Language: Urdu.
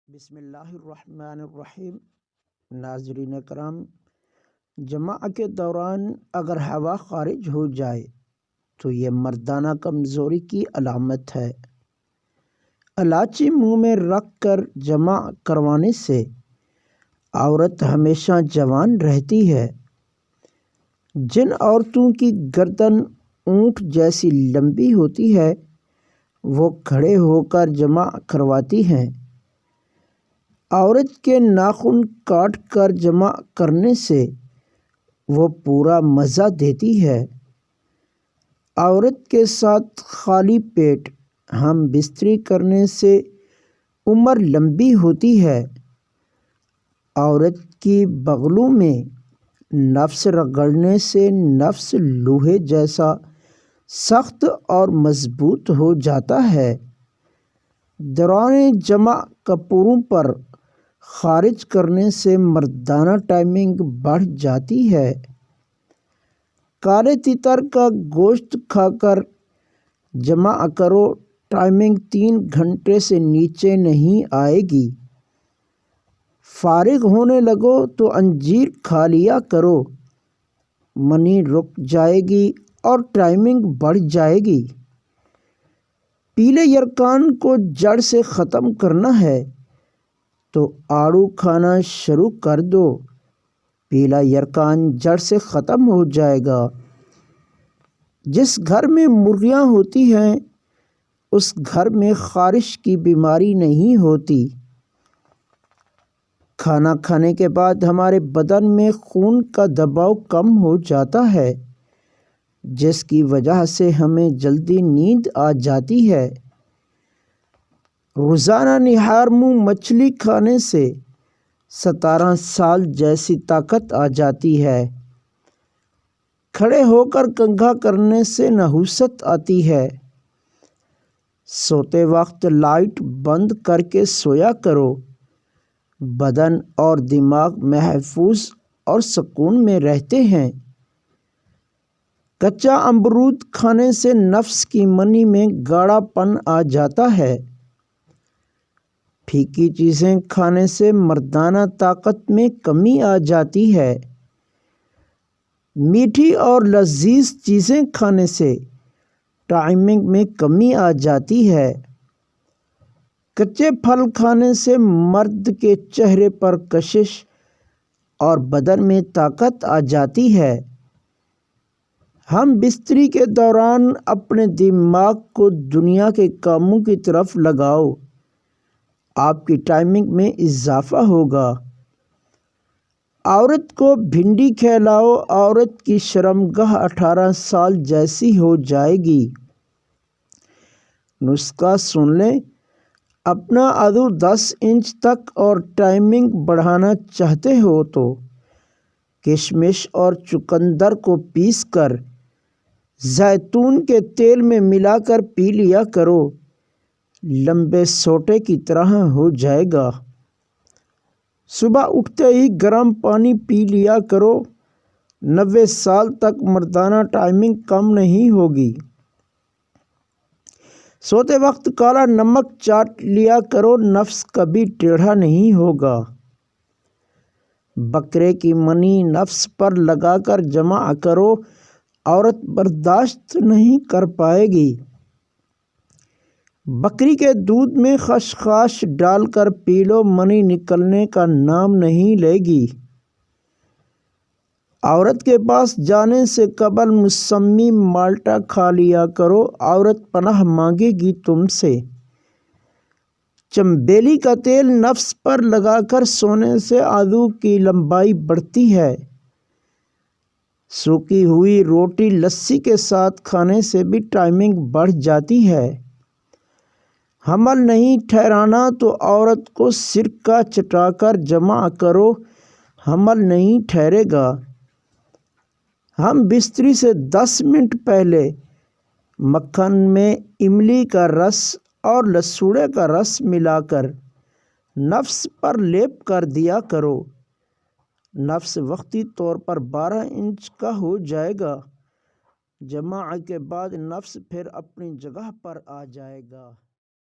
بسم اللہ الرحمن الرحیم۔ ناظرین کرام، جماع کے دوران اگر ہوا خارج ہو جائے تو یہ مردانہ کمزوری کی علامت ہے۔ الائچی منہ میں رکھ کر جماع کروانے سے عورت ہمیشہ جوان رہتی ہے۔ جن عورتوں کی گردن اونٹ جیسی لمبی ہوتی ہے وہ کھڑے ہو کر جماع کرواتی ہیں۔ عورت کے ناخن کاٹ کر جماع کرنے سے وہ پورا مزہ دیتی ہے۔ عورت کے ساتھ خالی پیٹ ہم بستری کرنے سے عمر لمبی ہوتی ہے۔ عورت کی بغلوں میں نفس رگڑنے سے نفس لوہے جیسا سخت اور مضبوط ہو جاتا ہے۔ دوران جماع کپڑوں پر خارج کرنے سے مردانہ ٹائمنگ بڑھ جاتی ہے۔ کالے تیتر کا گوشت کھا کر جماع کرو، ٹائمنگ 3 گھنٹے سے نیچے نہیں آئے گی۔ فارغ ہونے لگو تو انجیر کھا لیا کرو، منی رک جائے گی اور ٹائمنگ بڑھ جائے گی۔ پیلے یرکان کو جڑ سے ختم کرنا ہے تو آڑو کھانا شروع کر دو، پیلا یرکان جڑ سے ختم ہو جائے گا۔ جس گھر میں مرغیاں ہوتی ہیں اس گھر میں خارش کی بیماری نہیں ہوتی۔ کھانا کھانے کے بعد ہمارے بدن میں خون کا دباؤ کم ہو جاتا ہے، جس کی وجہ سے ہمیں جلدی نیند آ جاتی ہے۔ روزانہ نہار منہ مچھلی کھانے سے 17 سال جیسی طاقت آ جاتی ہے۔ کھڑے ہو کر کنگھا کرنے سے نحوست آتی ہے۔ سوتے وقت لائٹ بند کر کے سویا کرو، بدن اور دماغ محفوظ اور سکون میں رہتے ہیں۔ کچا امرود کھانے سے نفس کی منی میں گاڑھا پن آ جاتا ہے۔ پھیکی چیزیں کھانے سے مردانہ طاقت میں کمی آ جاتی ہے۔ میٹھی اور لذیذ چیزیں کھانے سے ٹائمنگ میں کمی آ جاتی ہے۔ کچے پھل کھانے سے مرد کے چہرے پر کشش اور بدن میں طاقت آ جاتی ہے۔ ہم بستری کے دوران اپنے دماغ کو دنیا کے کاموں کی طرف لگاؤ، آپ کی ٹائمنگ میں اضافہ ہوگا۔ عورت کو بھنڈی کھلاؤ، عورت کی شرمگاہ 18 سال جیسی ہو جائے گی۔ نسخہ سن لیں، اپنا عضو 10 انچ تک اور ٹائمنگ بڑھانا چاہتے ہو تو کشمش اور چقندر کو پیس کر زیتون کے تیل میں ملا کر پی لیا کرو، لمبے سوٹے کی طرح ہو جائے گا۔ صبح اٹھتے ہی گرم پانی پی لیا کرو، 90 سال تک مردانہ ٹائمنگ کم نہیں ہوگی۔ سوتے وقت کالا نمک چاٹ لیا کرو، نفس کبھی ٹیڑھا نہیں ہوگا۔ بکرے کی منی نفس پر لگا کر جماع کرو، عورت برداشت نہیں کر پائے گی۔ بکری کے دودھ میں خشخاش ڈال کر پی لو، منی نکلنے کا نام نہیں لے گی۔ عورت کے پاس جانے سے قبل موسمی مالٹا کھا لیا کرو، عورت پناہ مانگے گی تم سے۔ چنبیلی کا تیل نفس پر لگا کر سونے سے عضو کی لمبائی بڑھتی ہے۔ سوکھی ہوئی روٹی لسی کے ساتھ کھانے سے بھی ٹائمنگ بڑھ جاتی ہے۔ حمل نہیں ٹھہرانا تو عورت کو سرکہ چٹا کر جماع کرو، حمل نہیں ٹھہرے گا۔ ہم بستری سے 10 منٹ پہلے مکھن میں املی کا رس اور لسوڑے کا رس ملا کر نفس پر لیپ کر دیا کرو، نفس وقتی طور پر 12 انچ کا ہو جائے گا۔ جماع کے بعد نفس پھر اپنی جگہ پر آ جائے گا۔